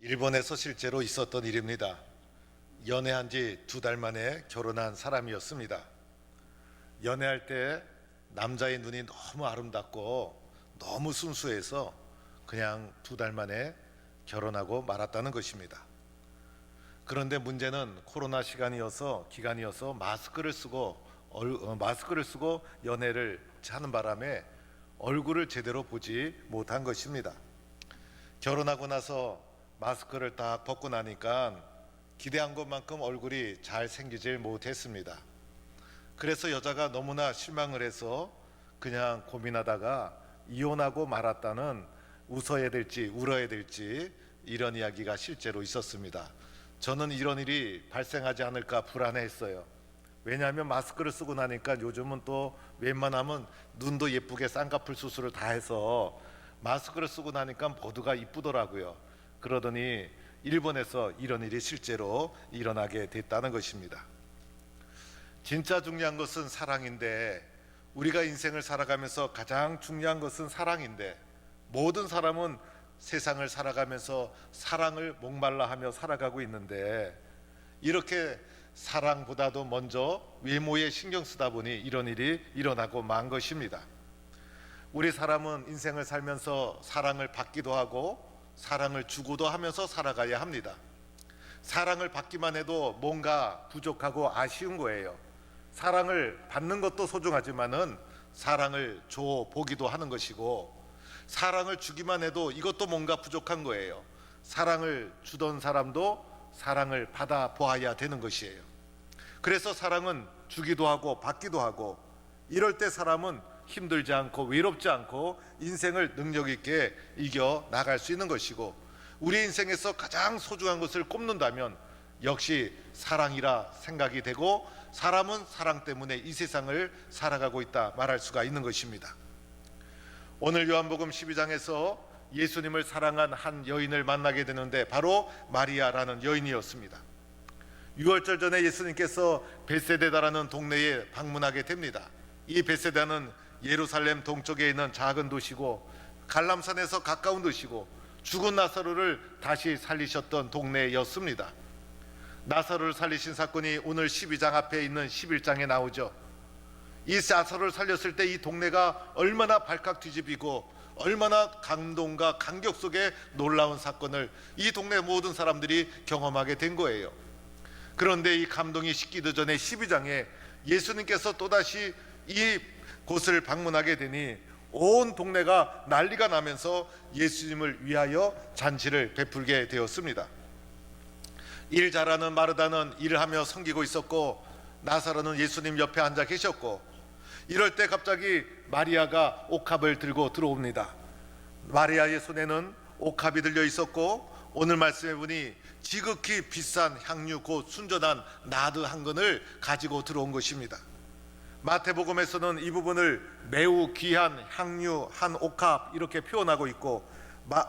일본에서 실제로 있었던 일입니다. 연애한 지 2달 만에 결혼한 사람이었습니다. 연애할 때 남자의 눈이 너무 아름답고 너무 순수해서 그냥 2달 만에 결혼하고 말았다는 것입니다. 그런데 문제는 코로나 기간이어서 마스크를 쓰고 연애를 하는 바람에 얼굴을 제대로 보지 못한 것입니다. 결혼하고 나서 마스크를 딱 벗고 나니까 기대한 것만큼 얼굴이 잘 생기질 못했습니다. 그래서 여자가 너무나 실망을 해서 그냥 고민하다가 이혼하고 말았다는, 웃어야 될지 울어야 될지 이런 이야기가 실제로 있었습니다. 저는 이런 일이 발생하지 않을까 불안해했어요. 왜냐하면 마스크를 쓰고 나니까 요즘은 또 웬만하면 눈도 예쁘게 쌍꺼풀 수술을 다 해서 마스크를 쓰고 나니까 모두가 이쁘더라고요. 그러더니 일본에서 이런 일이 실제로 일어나게 됐다는 것입니다. 진짜 중요한 것은 사랑인데, 우리가 인생을 살아가면서 가장 중요한 것은 사랑인데, 모든 사람은 세상을 살아가면서 사랑을 목말라 하며 살아가고 있는데, 이렇게 사랑보다도 먼저 외모에 신경 쓰다 보니 이런 일이 일어나고 만 것입니다. 우리 사람은 인생을 살면서 사랑을 받기도 하고 사랑을 주고도 하면서 살아가야 합니다. 사랑을 받기만 해도 뭔가 부족하고 아쉬운 거예요. 사랑을 받는 것도 소중하지만은 사랑을 줘 보기도 하는 것이고, 사랑을 주기만 해도 이것도 뭔가 부족한 거예요. 사랑을 주던 사람도 사랑을 받아 보아야 되는 것이에요. 그래서 사랑은 주기도 하고 받기도 하고, 이럴 때 사람은 힘들지 않고 외롭지 않고 인생을 능력 있게 이겨 나갈 수 있는 것이고, 우리 인생에서 가장 소중한 것을 꼽는다면 역시 사랑이라 생각이 되고, 사람은 사랑 때문에 이 세상을 살아가고 있다 말할 수가 있는 것입니다. 오늘 요한복음 12장에서 예수님을 사랑한 한 여인을 만나게 되는데, 바로 마리아라는 여인이었습니다. 6월절 전에 예수님께서 벳세다라는 동네에 방문하게 됩니다. 이 벳세다는 예루살렘 동쪽에 있는 작은 도시고 갈람산에서 가까운 도시고 죽은 나사로를 다시 살리셨던 동네였습니다. 나사로를 살리신 사건이 오늘 12장 앞에 있는 11장에 나오죠. 이 나사로를 살렸을 때 이 동네가 얼마나 발칵 뒤집히고 얼마나 감동과 감격 속에 놀라운 사건을 이 동네 모든 사람들이 경험하게 된 거예요. 그런데 이 감동이 식기도 전에 12장에 예수님께서 또다시 이 곳을 방문하게 되니 온 동네가 난리가 나면서 예수님을 위하여 잔치를 베풀게 되었습니다. 일 잘하는 마르다는 일을 하며 섬기고 있었고, 나사로는 예수님 옆에 앉아 계셨고, 이럴 때 갑자기 마리아가 옥합을 들고 들어옵니다. 마리아의 손에는 옥합이 들려 있었고, 오늘 말씀해 보니 지극히 비싼 향유 곧 순전한 나드 한 근을 가지고 들어온 것입니다. 마태복음에서는 이 부분을 매우 귀한 향유 한 옥합 이렇게 표현하고 있고,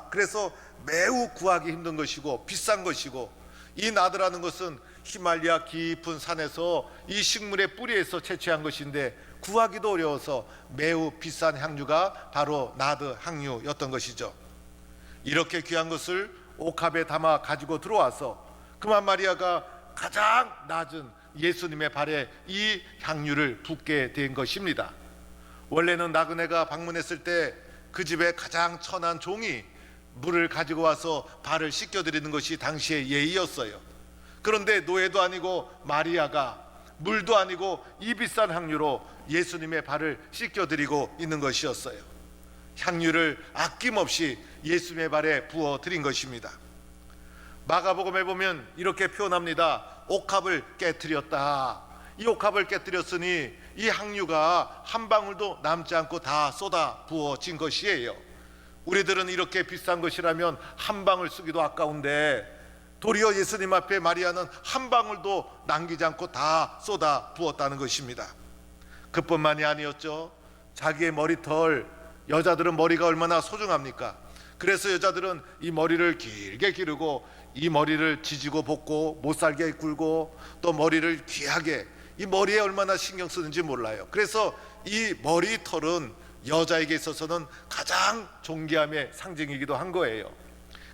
그래서 매우 구하기 힘든 것이고 비싼 것이고, 이 나드라는 것은 히말리아 깊은 산에서 이 식물의 뿌리에서 채취한 것인데 구하기도 어려워서 매우 비싼 향유가 바로 나드 향유였던 것이죠. 이렇게 귀한 것을 옥합에 담아 가지고 들어와서 그만 마리아가 가장 낮은 예수님의 발에 이 향유를 붓게 된 것입니다. 원래는 나그네가 방문했을 때 그 집에 가장 천한 종이 물을 가지고 와서 발을 씻겨드리는 것이 당시의 예의였어요. 그런데 노예도 아니고 마리아가 물도 아니고 이 비싼 향유로 예수님의 발을 씻겨드리고 있는 것이었어요. 향유를 아낌없이 예수님의 발에 부어드린 것입니다. 마가복음에 보면 이렇게 표현합니다. 옥합을 깨뜨렸다. 이 옥합을 깨뜨렸으니 이 향유가 한 방울도 남지 않고 다 쏟아 부어진 것이에요. 우리들은 이렇게 비싼 것이라면 한 방울 쓰기도 아까운데, 도리어 예수님 앞에 마리아는 한 방울도 남기지 않고 다 쏟아 부었다는 것입니다. 그뿐만이 아니었죠. 자기의 머리털, 여자들은 머리가 얼마나 소중합니까? 그래서 여자들은 이 머리를 길게 기르고 이 머리를 지지고 볶고 못살게 굴고 또 머리를 귀하게, 이 머리에 얼마나 신경 쓰는지 몰라요. 그래서 이 머리털은 여자에게 있어서는 가장 존귀함의 상징이기도 한 거예요.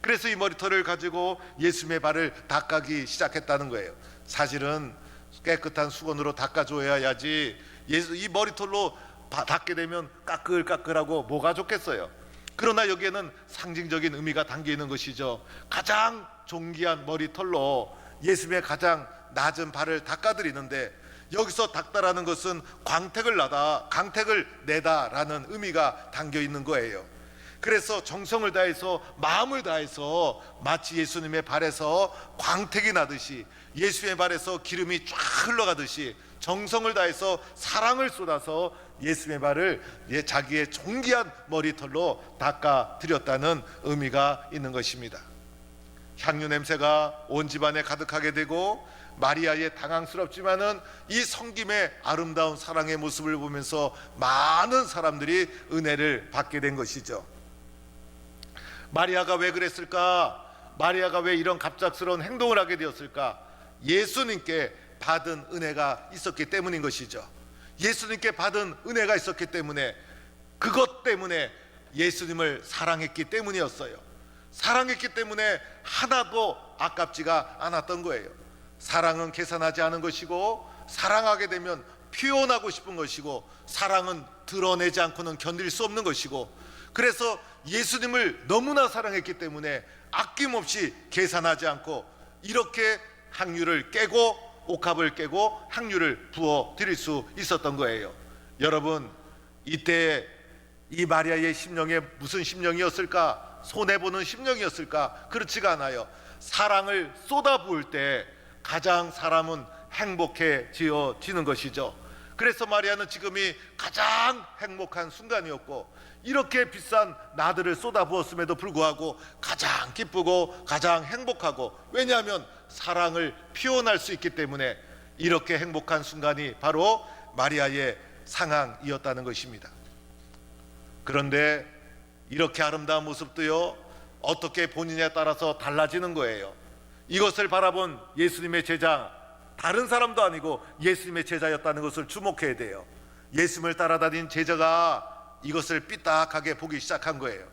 그래서 이 머리털을 가지고 예수님의 발을 닦기 시작했다는 거예요. 사실은 깨끗한 수건으로 닦아줘야지 이 머리털로 닦게 되면 까끌까끌하고 뭐가 좋겠어요. 그러나 여기에는 상징적인 의미가 담겨 있는 것이죠. 가장 존귀한 머리털로 예수님의 가장 낮은 발을 닦아드리는데, 여기서 닦다라는 것은 강택을 내다라는 의미가 담겨 있는 거예요. 그래서 정성을 다해서, 마음을 다해서 마치 예수님의 발에서 광택이 나듯이, 예수님의 발에서 기름이 쫙 흘러가듯이 정성을 다해서 사랑을 쏟아서 예수님의 발을 자기의 존귀한 머리털로 닦아드렸다는 의미가 있는 것입니다. 향유 냄새가 온 집안에 가득하게 되고, 마리아의 당황스럽지만은 이 성김의 아름다운 사랑의 모습을 보면서 많은 사람들이 은혜를 받게 된 것이죠. 마리아가 왜 그랬을까? 마리아가 왜 이런 갑작스러운 행동을 하게 되었을까? 예수님께 받은 은혜가 있었기 때문인 것이죠. 예수님께 받은 은혜가 있었기 때문에, 그것 때문에 예수님을 사랑했기 때문이었어요. 사랑했기 때문에 하나도 아깝지가 않았던 거예요. 사랑은 계산하지 않은 것이고, 사랑하게 되면 표현하고 싶은 것이고, 사랑은 드러내지 않고는 견딜 수 없는 것이고, 그래서 예수님을 너무나 사랑했기 때문에 아낌없이 계산하지 않고 이렇게 향유를 깨고, 옥합을 깨고 향유를 부어 드릴 수 있었던 거예요. 여러분, 이때 이 마리아의 심령에 무슨 심령이었을까? 손해보는 심령이었을까? 그렇지가 않아요. 사랑을 쏟아부을 때 가장 사람은 행복해지는 것이죠. 그래서 마리아는 지금이 가장 행복한 순간이었고, 이렇게 비싼 나들을 쏟아부었음에도 불구하고 가장 기쁘고 가장 행복하고, 왜냐하면 사랑을 표현할 수 있기 때문에 이렇게 행복한 순간이 바로 마리아의 상황이었다는 것입니다. 그런데 이렇게 아름다운 모습도요, 어떻게 본인에 따라서 달라지는 거예요. 이것을 바라본 예수님의 제자, 다른 사람도 아니고 예수님의 제자였다는 것을 주목해야 돼요. 예수님을 따라다닌 제자가 이것을 삐딱하게 보기 시작한 거예요.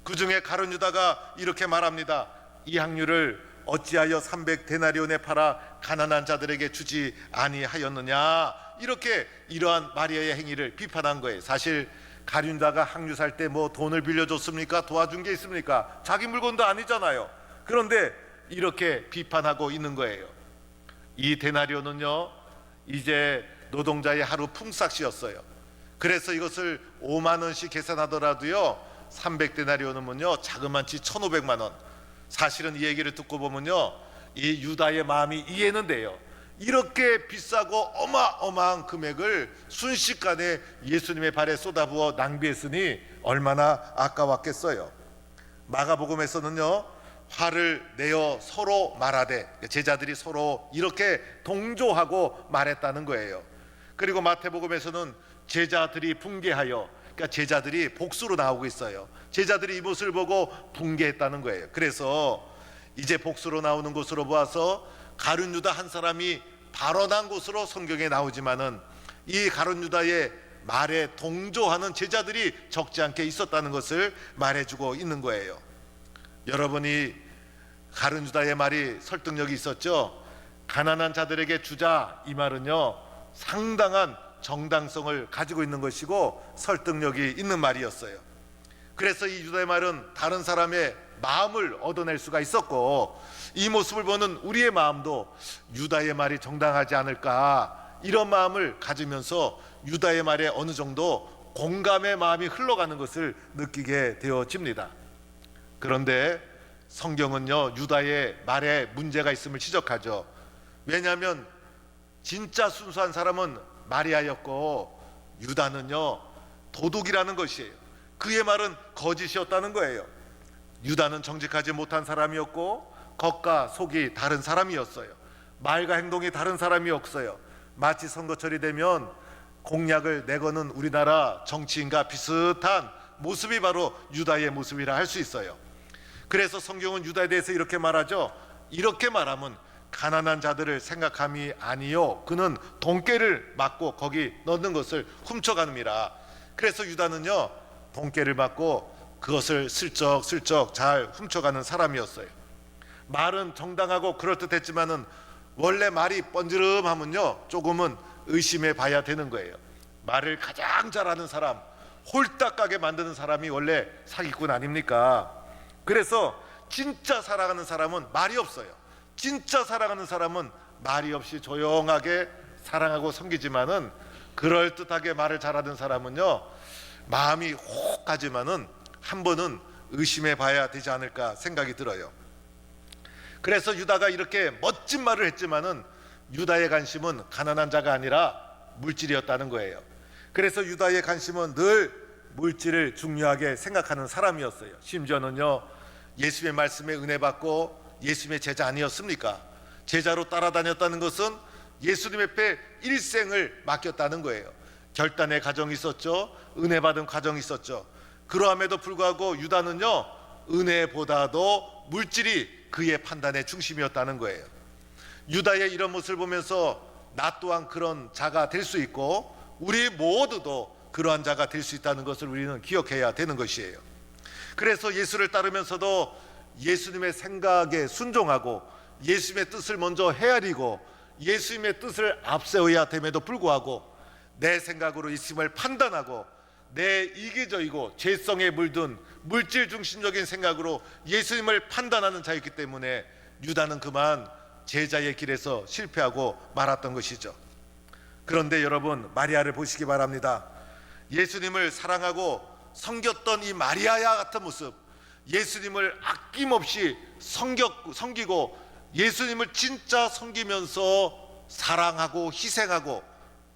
그 중에 가룟 유다가 이렇게 말합니다. 이 향유를 어찌하여 300데나리온에 팔아 가난한 자들에게 주지 아니하였느냐. 이렇게 이러한 마리아의 행위를 비판한 거예요. 사실 가룟 유다가 향유 살 때 뭐 돈을 빌려줬습니까? 도와준 게 있습니까? 자기 물건도 아니잖아요. 그런데 이렇게 비판하고 있는 거예요. 이 데나리온은요, 이제 노동자의 하루 품삯이었어요. 그래서 이것을 5만 원씩 계산하더라도요, 300데나리온은요 자그만치 1,500만 원. 사실은 이 얘기를 듣고 보면요, 이 유다의 마음이 이해는 돼요. 이렇게 비싸고 어마어마한 금액을 순식간에 예수님의 발에 쏟아부어 낭비했으니 얼마나 아까웠겠어요. 마가복음에서는요, 화를 내어 서로 말하되, 제자들이 서로 이렇게 동조하고 말했다는 거예요. 그리고 마태복음에서는 제자들이 붕괴하여, 그러니까 제자들이 복수로 나오고 있어요. 제자들이 이 모습을 보고 붕괴했다는 거예요. 그래서 이제 복수로 나오는 것으로 보아서 가룟 유다 한 사람이 발언한 것으로 성경에 나오지만은, 이 가룟 유다의 말에 동조하는 제자들이 적지 않게 있었다는 것을 말해주고 있는 거예요. 여러분이 가룟 유다의 말이 설득력이 있었죠. 가난한 자들에게 주자, 이 말은요 상당한 정당성을 가지고 있는 것이고 설득력이 있는 말이었어요. 그래서 이 유다의 말은 다른 사람의 마음을 얻어낼 수가 있었고, 이 모습을 보는 우리의 마음도 유다의 말이 정당하지 않을까, 이런 마음을 가지면서 유다의 말에 어느 정도 공감의 마음이 흘러가는 것을 느끼게 되어집니다. 그런데 성경은요, 유다의 말에 문제가 있음을 지적하죠. 왜냐하면 진짜 순수한 사람은 마리아였고, 유다는요 도둑이라는 것이에요. 그의 말은 거짓이었다는 거예요. 유다는 정직하지 못한 사람이었고, 겉과 속이 다른 사람이었어요. 말과 행동이 다른 사람이었어요. 마치 선거철이 되면 공약을 내거는 우리나라 정치인과 비슷한 모습이 바로 유다의 모습이라 할 수 있어요. 그래서 성경은 유다에 대해서 이렇게 말하죠. 이렇게 말하면 가난한 자들을 생각함이 아니요, 그는 돈깨를 맞고 거기 넣는 것을 훔쳐가느니라. 그래서 유다는요 돈깨를 맞고 그것을 슬쩍슬쩍 잘 훔쳐가는 사람이었어요. 말은 정당하고 그럴듯했지만은 원래 말이 번지름하면요 조금은 의심해 봐야 되는 거예요. 말을 가장 잘하는 사람, 홀딱 가게 만드는 사람이 원래 사기꾼 아닙니까? 그래서 진짜 사랑하는 사람은 말이 없어요. 진짜 사랑하는 사람은 말이 없이 조용하게 사랑하고 섬기지만은 그럴듯하게 말을 잘하는 사람은요 마음이 혹 가지만은 한 번은 의심해 봐야 되지 않을까 생각이 들어요. 그래서 유다가 이렇게 멋진 말을 했지만은 유다의 관심은 가난한 자가 아니라 물질이었다는 거예요. 그래서 유다의 관심은 늘 물질을 중요하게 생각하는 사람이었어요. 심지어는요 예수의 말씀에 은혜 받고 예수님의 제자 아니었습니까? 제자로 따라다녔다는 것은 예수님 앞에 일생을 맡겼다는 거예요. 결단의 과정이 있었죠. 은혜 받은 과정이 있었죠. 그러함에도 불구하고 유다는요 은혜보다도 물질이 그의 판단의 중심이었다는 거예요. 유다의 이런 모습을 보면서 나 또한 그런 자가 될 수 있고 우리 모두도 그러한 자가 될 수 있다는 것을 우리는 기억해야 되는 것이에요. 그래서 예수를 따르면서도 예수님의 생각에 순종하고 예수님의 뜻을 먼저 헤아리고 예수님의 뜻을 앞세워야 됨에도 불구하고 내 생각으로 예수님을 판단하고 내 이기적이고 죄성에 물든 물질 중심적인 생각으로 예수님을 판단하는 자였기 때문에 유다는 그만 제자의 길에서 실패하고 말았던 것이죠. 그런데 여러분 마리아를 보시기 바랍니다. 예수님을 사랑하고 섬겼던 이 마리아와 같은 모습, 예수님을 아낌없이 섬기고 예수님을 진짜 섬기면서 사랑하고 희생하고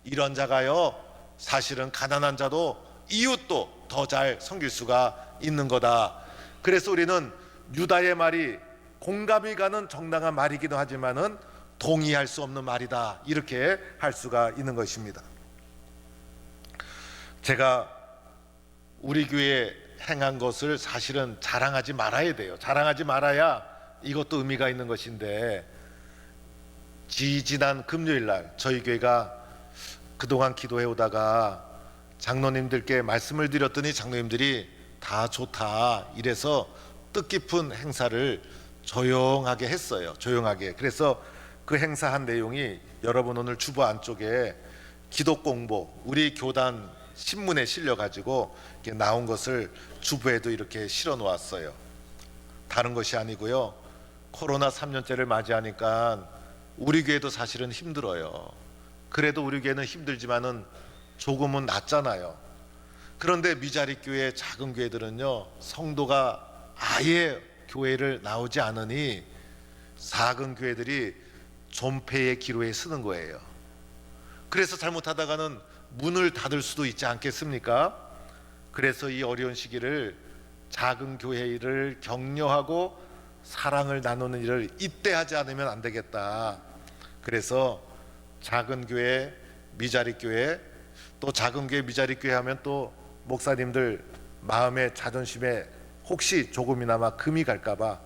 이런 자가요 사실은 가난한 자도 이웃도 더 잘 섬길 수가 있는 거다. 그래서 우리는 유다의 말이 공감이 가는 정당한 말이기도 하지만은 동의할 수 없는 말이다 이렇게 할 수가 있는 것입니다. 제가 우리 교회에 행한 것을 사실은 자랑하지 말아야 돼요. 자랑하지 말아야 이것도 의미가 있는 것인데 지난 금요일 날 저희 교회가 그동안 기도해 오다가 장로님들께 말씀을 드렸더니 장로님들이 다 좋다 이래서 뜻깊은 행사를 조용하게 했어요. 조용하게. 그래서 그 행사한 내용이 여러분 오늘 주보 안쪽에 기독 공보 우리 교단 신문에 실려 가지고 나온 것을 주보에도 이렇게 실어 놓았어요. 다른 것이 아니고요. 코로나 3년째를 맞이하니까 우리 교회도 사실은 힘들어요. 그래도 우리 교회는 힘들지만은 조금은 낫잖아요. 그런데 미자리 교회 작은 교회들은요 성도가 아예 교회를 나오지 않으니 작은 교회들이 존폐의 기로에 서는 거예요. 그래서 잘못하다가는 문을 닫을 수도 있지 않겠습니까? 그래서 이 어려운 시기를 작은 교회를 격려하고 사랑을 나누는 일을 이때 하지 않으면 안 되겠다. 그래서 작은 교회, 미자리 교회, 또 작은 교회, 미자리 교회 하면 또 목사님들 마음의 자존심에 혹시 조금이나마 금이 갈까봐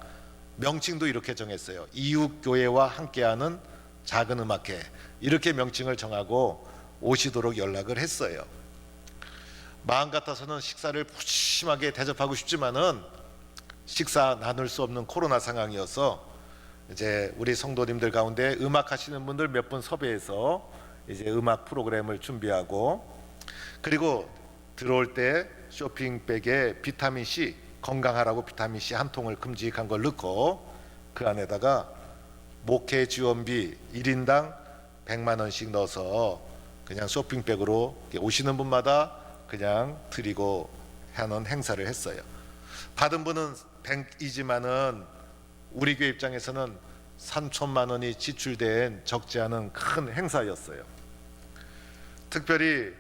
명칭도 이렇게 정했어요. 이웃교회와 함께하는 작은 음악회 이렇게 명칭을 정하고 오시도록 연락을 했어요. 마음 같아서는 식사를 푸짐하게 대접하고 싶지만은 식사 나눌 수 없는 코로나 상황이어서 이제 우리 성도님들 가운데 음악 하시는 분들 몇 분 섭외해서 이제 음악 프로그램을 준비하고 그리고 들어올 때 쇼핑백에 비타민C 건강하라고 비타민C 한 통을 큼직한 걸 넣고 그 안에다가 목회 지원비 1인당 100만 원씩 넣어서 그냥 쇼핑백으로 오시는 분마다 그냥 드리고 하는 행사를 했어요. 받은 분은 100이지만은 우리 교회 입장에서는 3천만 원이 지출된 적지 않은 큰 행사였어요. 특별히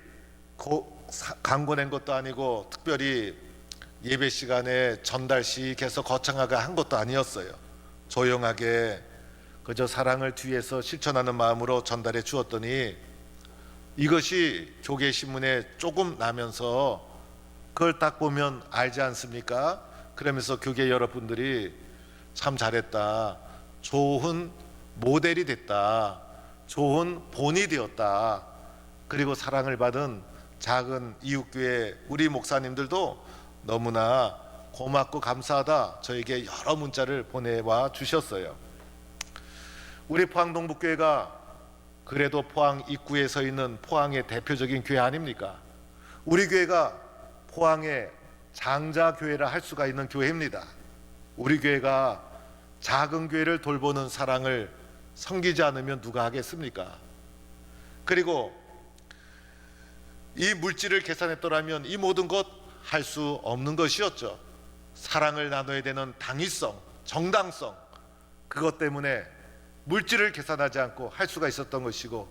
광고 낸 것도 아니고 특별히 예배 시간에 전달식 해서 거창하게 한 것도 아니었어요. 조용하게 그저 사랑을 뒤에서 실천하는 마음으로 전달해 주었더니 이것이 교계 신문에 조금 나면서 그걸 딱 보면 알지 않습니까? 그러면서 교계 여러분들이 참 잘했다, 좋은 모델이 됐다, 좋은 본이 되었다, 그리고 사랑을 받은 작은 이웃교회 우리 목사님들도 너무나 고맙고 감사하다 저에게 여러 문자를 보내와 주셨어요. 우리 포항 동북교회가 그래도 포항 입구에 서 있는 포항의 대표적인 교회 아닙니까? 우리 교회가 포항의 장자교회라 할 수가 있는 교회입니다. 우리 교회가 작은 교회를 돌보는 사랑을 섬기지 않으면 누가 하겠습니까? 그리고 이 물질을 계산했더라면 이 모든 것 할 수 없는 것이었죠. 사랑을 나눠야 되는 당위성, 정당성, 그것 때문에 물질을 계산하지 않고 할 수가 있었던 것이고,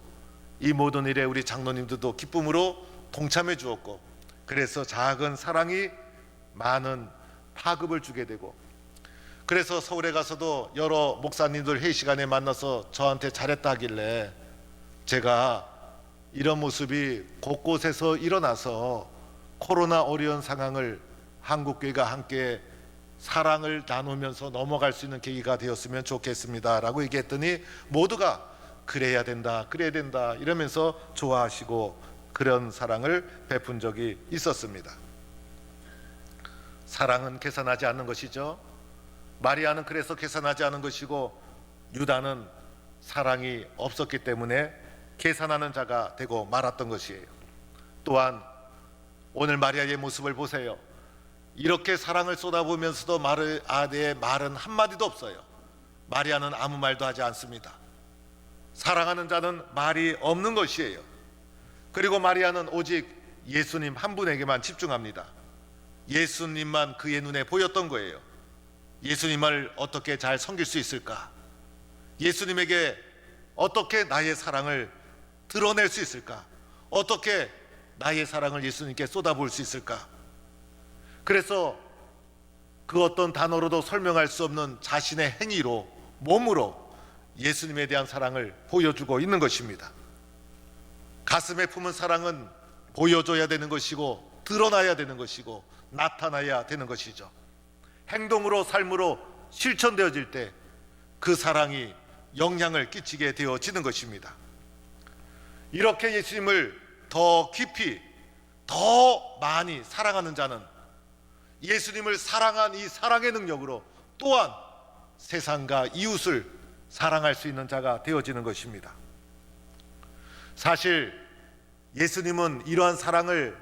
이 모든 일에 우리 장로님들도 기쁨으로 동참해 주었고, 그래서 작은 사랑이 많은 파급을 주게 되고, 그래서 서울에 가서도 여러 목사님들 회의 시간에 만나서 저한테 잘했다 하길래 제가 이런 모습이 곳곳에서 일어나서 코로나 어려운 상황을 한국교회가 함께 사랑을 나누면서 넘어갈 수 있는 계기가 되었으면 좋겠습니다 라고 얘기했더니 모두가 그래야 된다 이러면서 좋아하시고 그런 사랑을 베푼 적이 있었습니다. 사랑은 계산하지 않는 것이죠. 마리아는 그래서 계산하지 않은 것이고, 유다는 사랑이 없었기 때문에 계산하는 자가 되고 말았던 것이에요. 또한 오늘 마리아의 모습을 보세요. 이렇게 사랑을 쏟아부으면서도 마리아의 말은 한마디도 없어요. 마리아는 아무 말도 하지 않습니다. 사랑하는 자는 말이 없는 것이에요. 그리고 마리아는 오직 예수님 한 분에게만 집중합니다. 예수님만 그의 눈에 보였던 거예요. 예수님을 어떻게 잘 섬길 수 있을까? 예수님에게 어떻게 나의 사랑을 드러낼 수 있을까? 어떻게 나의 사랑을 예수님께 쏟아부을 수 있을까? 그래서 그 어떤 단어로도 설명할 수 없는 자신의 행위로, 몸으로 예수님에 대한 사랑을 보여주고 있는 것입니다. 가슴에 품은 사랑은 보여줘야 되는 것이고, 드러나야 되는 것이고, 나타나야 되는 것이죠. 행동으로, 삶으로 실천되어질 때 그 사랑이 영향을 끼치게 되어지는 것입니다. 이렇게 예수님을 더 깊이, 더 많이 사랑하는 자는 예수님을 사랑한 이 사랑의 능력으로 또한 세상과 이웃을 사랑할 수 있는 자가 되어지는 것입니다. 사실 예수님은 이러한 사랑을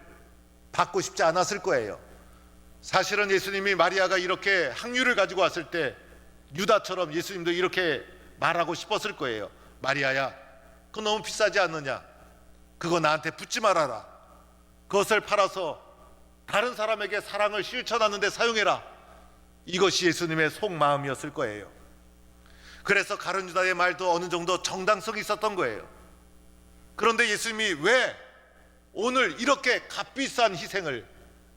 받고 싶지 않았을 거예요. 사실은 예수님이 마리아가 이렇게 항유를 가지고 왔을 때 유다처럼 예수님도 이렇게 말하고 싶었을 거예요. 마리아야, 그거 너무 비싸지 않느냐? 그거 나한테 붙지 말아라. 그것을 팔아서 다른 사람에게 사랑을 실천하는 데 사용해라. 이것이 예수님의 속마음이었을 거예요. 그래서 가룟 유다의 말도 어느 정도 정당성이 있었던 거예요. 그런데 예수님이 왜 오늘 이렇게 값비싼 희생을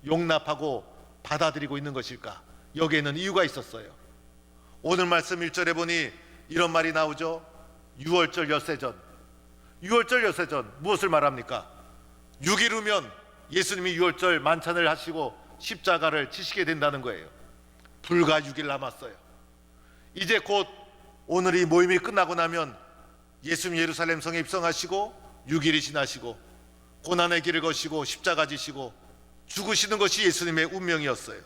용납하고 받아들이고 있는 것일까? 여기에는 이유가 있었어요. 오늘 말씀 1절에 보니 이런 말이 나오죠. 유월절 엿새전. 유월절 엿새전 무엇을 말합니까? 6일 후면 예수님이 유월절 만찬을 하시고 십자가를 지시게 된다는 거예요. 불과 6일 남았어요. 이제 곧 오늘 이 모임이 끝나고 나면 예수님 예루살렘 성에 입성하시고 6일이 지나시고 고난의 길을 거시고 십자가 지시고 죽으시는 것이 예수님의 운명이었어요.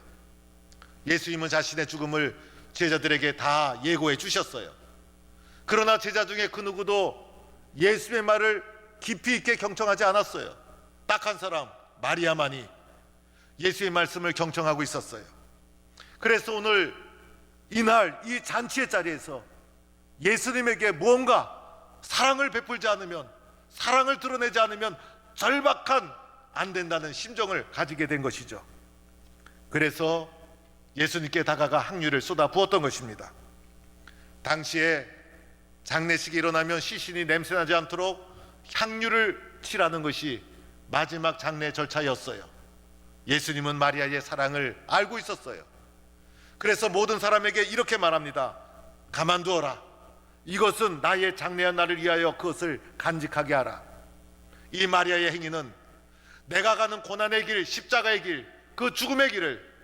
예수님은 자신의 죽음을 제자들에게 다 예고해 주셨어요. 그러나 제자 중에 그 누구도 예수님의 말을 깊이 있게 경청하지 않았어요. 딱 한 사람, 마리아만이 예수의 말씀을 경청하고 있었어요. 그래서 오늘 이날 이 잔치의 자리에서 예수님에게 무언가 사랑을 베풀지 않으면, 사랑을 드러내지 않으면 절박한 안 된다는 심정을 가지게 된 것이죠. 그래서 예수님께 다가가 항유를 쏟아 부었던 것입니다. 당시에 장례식이 일어나면 시신이 냄새나지 않도록 향유를 칠하는 것이 마지막 장례 절차였어요. 예수님은 마리아의 사랑을 알고 있었어요. 그래서 모든 사람에게 이렇게 말합니다. 가만두어라. 이것은 나의 장래한 날을 위하여 그것을 간직하게 하라. 이 마리아의 행위는 내가 가는 고난의 길, 십자가의 길, 그 죽음의 길을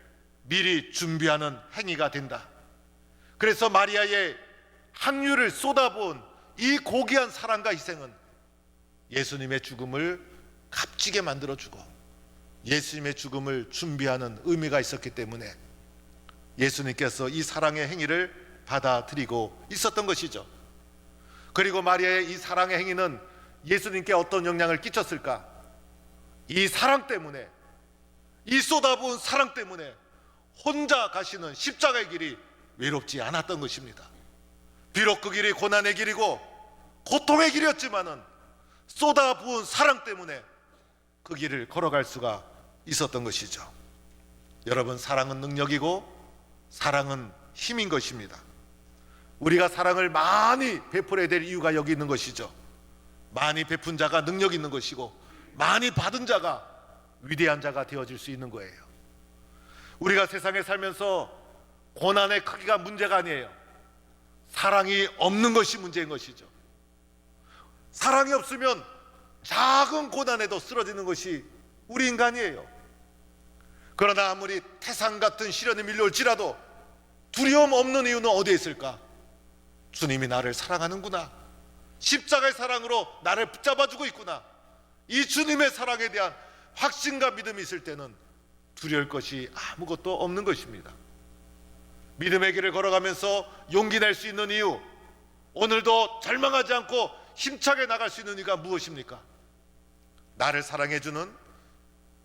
미리 준비하는 행위가 된다. 그래서 마리아의 항유를 쏟아부은 이 고귀한 사랑과 희생은 예수님의 죽음을 값지게 만들어주고 예수님의 죽음을 준비하는 의미가 있었기 때문에 예수님께서 이 사랑의 행위를 받아들이고 있었던 것이죠. 그리고 마리아의 이 사랑의 행위는 예수님께 어떤 영향을 끼쳤을까? 이 사랑 때문에, 이 쏟아부은 사랑 때문에 혼자 가시는 십자가의 길이 외롭지 않았던 것입니다. 비록 그 길이 고난의 길이고 고통의 길이었지만은 쏟아부은 사랑 때문에 그 길을 걸어갈 수가 있었던 것이죠. 여러분, 사랑은 능력이고 사랑은 힘인 것입니다. 우리가 사랑을 많이 베풀어야 될 이유가 여기 있는 것이죠. 많이 베푼 자가 능력 있는 것이고 많이 받은 자가 위대한 자가 되어질 수 있는 거예요. 우리가 세상에 살면서 고난의 크기가 문제가 아니에요. 사랑이 없는 것이 문제인 것이죠. 사랑이 없으면 작은 고난에도 쓰러지는 것이 우리 인간이에요. 그러나 아무리 태산 같은 시련이 밀려올지라도 두려움 없는 이유는 어디에 있을까? 주님이 나를 사랑하는구나, 십자가의 사랑으로 나를 붙잡아주고 있구나, 이 주님의 사랑에 대한 확신과 믿음이 있을 때는 두려울 것이 아무것도 없는 것입니다. 믿음의 길을 걸어가면서 용기 낼 수 있는 이유, 오늘도 절망하지 않고 힘차게 나갈 수 있는 이유가 무엇입니까? 나를 사랑해주는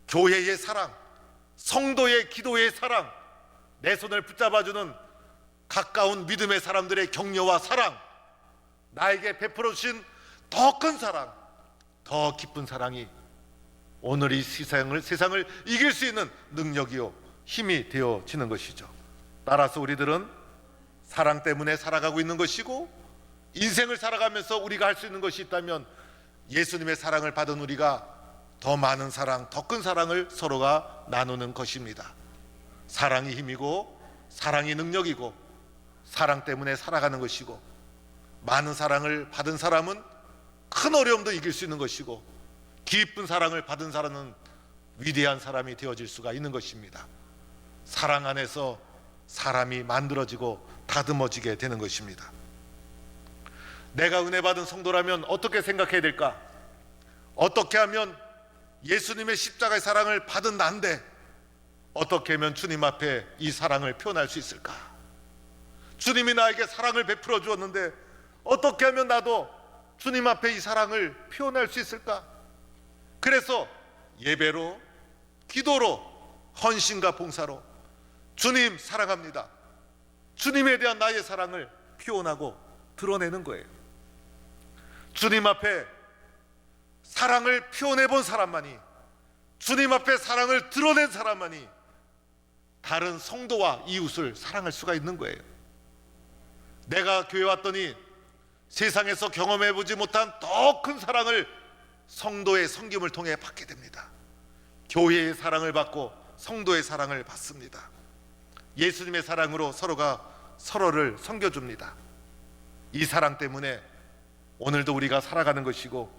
교회의 사랑, 성도의 기도의 사랑, 내 손을 붙잡아주는 가까운 믿음의 사람들의 격려와 사랑, 나에게 베풀어 주신 더 큰 사랑, 더 깊은 사랑이 오늘 이 세상을 이길 수 있는 능력이요 힘이 되어지는 것이죠. 따라서 우리들은 사랑 때문에 살아가고 있는 것이고, 인생을 살아가면서 우리가 할 수 있는 것이 있다면 예수님의 사랑을 받은 우리가 더 많은 사랑, 더 큰 사랑을 서로가 나누는 것입니다. 사랑이 힘이고 사랑이 능력이고 사랑 때문에 살아가는 것이고, 많은 사랑을 받은 사람은 큰 어려움도 이길 수 있는 것이고, 깊은 사랑을 받은 사람은 위대한 사람이 되어질 수가 있는 것입니다. 사랑 안에서 사람이 만들어지고 다듬어지게 되는 것입니다. 내가 은혜 받은 성도라면 어떻게 생각해야 될까? 어떻게 하면 예수님의 십자가의 사랑을 받은 난데 어떻게 하면 주님 앞에 이 사랑을 표현할 수 있을까? 주님이 나에게 사랑을 베풀어 주었는데 어떻게 하면 나도 주님 앞에 이 사랑을 표현할 수 있을까? 그래서 예배로, 기도로, 헌신과 봉사로 주님 사랑합니다, 주님에 대한 나의 사랑을 표현하고 드러내는 거예요. 주님 앞에 사랑을 표현해 본 사람만이, 주님 앞에 사랑을 드러낸 사람만이 다른 성도와 이웃을 사랑할 수가 있는 거예요. 내가 교회 왔더니 세상에서 경험해 보지 못한 더 큰 사랑을 성도의 섬김을 통해 받게 됩니다. 교회의 사랑을 받고 성도의 사랑을 받습니다. 예수님의 사랑으로 서로가 서로를 섬겨줍니다. 이 사랑 때문에 오늘도 우리가 살아가는 것이고,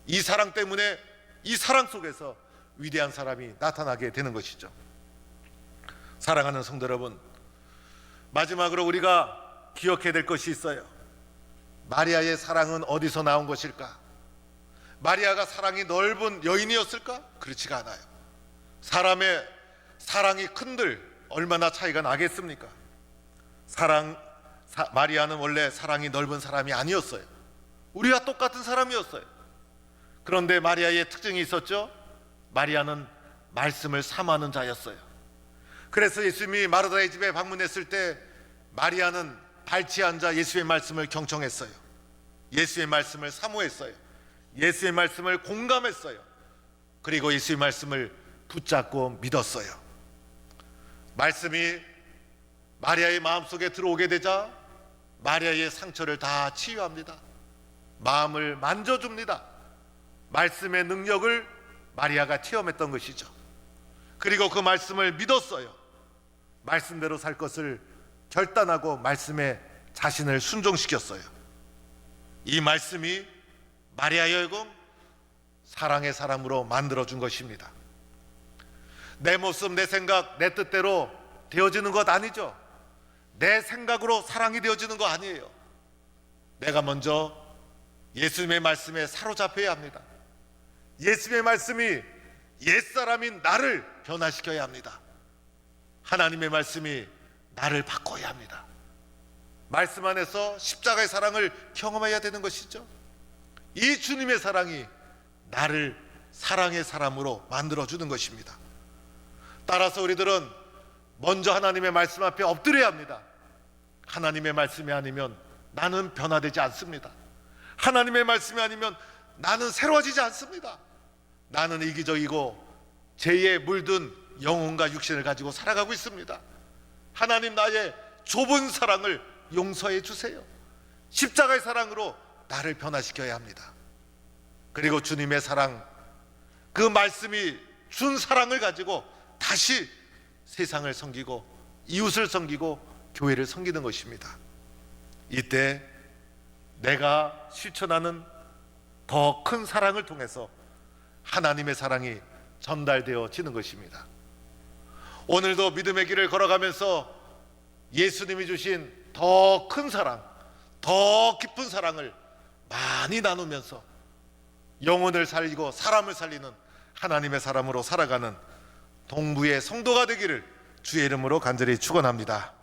이 사랑 때문에 이 사랑 속에서 위대한 사람이 나타나게 되는 것이죠. 사랑하는 성도 여러분, 마지막으로 우리가 기억해야 될 것이 있어요. 마리아의 사랑은 어디서 나온 것일까? 마리아가 사랑이 넓은 여인이었을까? 그렇지가 않아요. 사람의 사랑이 큰들 얼마나 차이가 나겠습니까? 마리아는 원래 사랑이 넓은 사람이 아니었어요. 우리와 똑같은 사람이었어요. 그런데 마리아의 특징이 있었죠. 마리아는 말씀을 사모하는 자였어요. 그래서 예수님이 마르다의 집에 방문했을 때 마리아는 발치에 앉아 예수의 말씀을 경청했어요. 예수의 말씀을 사모했어요. 예수의 말씀을 공감했어요. 그리고 예수의 말씀을 붙잡고 믿었어요. 말씀이 마리아의 마음속에 들어오게 되자 마리아의 상처를 다 치유합니다. 마음을 만져줍니다. 말씀의 능력을 마리아가 체험했던 것이죠. 그리고 그 말씀을 믿었어요. 말씀대로 살 것을 결단하고 말씀에 자신을 순종시켰어요. 이 말씀이 마리아여금 사랑의 사람으로 만들어준 것입니다. 내 모습, 내 생각, 내 뜻대로 되어지는 것 아니죠. 내 생각으로 사랑이 되어지는 거 아니에요. 내가 먼저 예수님의 말씀에 사로잡혀야 합니다. 예수님의 말씀이 옛사람인 나를 변화시켜야 합니다. 하나님의 말씀이 나를 바꿔야 합니다. 말씀 안에서 십자가의 사랑을 경험해야 되는 것이죠. 이 주님의 사랑이 나를 사랑의 사람으로 만들어주는 것입니다. 따라서 우리들은 먼저 하나님의 말씀 앞에 엎드려야 합니다. 하나님의 말씀이 아니면 나는 변화되지 않습니다. 하나님의 말씀이 아니면 나는 새로워지지 않습니다. 나는 이기적이고 죄에 물든 영혼과 육신을 가지고 살아가고 있습니다. 하나님, 나의 좁은 사랑을 용서해 주세요. 십자가의 사랑으로 나를 변화시켜야 합니다. 그리고 주님의 사랑, 그 말씀이 준 사랑을 가지고 다시 세상을 섬기고 이웃을 섬기고 교회를 섬기는 것입니다. 이때 내가 실천하는 더 큰 사랑을 통해서 하나님의 사랑이 전달되어지는 것입니다. 오늘도 믿음의 길을 걸어가면서 예수님이 주신 더 큰 사랑, 더 깊은 사랑을 많이 나누면서 영혼을 살리고 사람을 살리는 하나님의 사람으로 살아가는 동부의 성도가 되기를 주의 이름으로 간절히 축원합니다.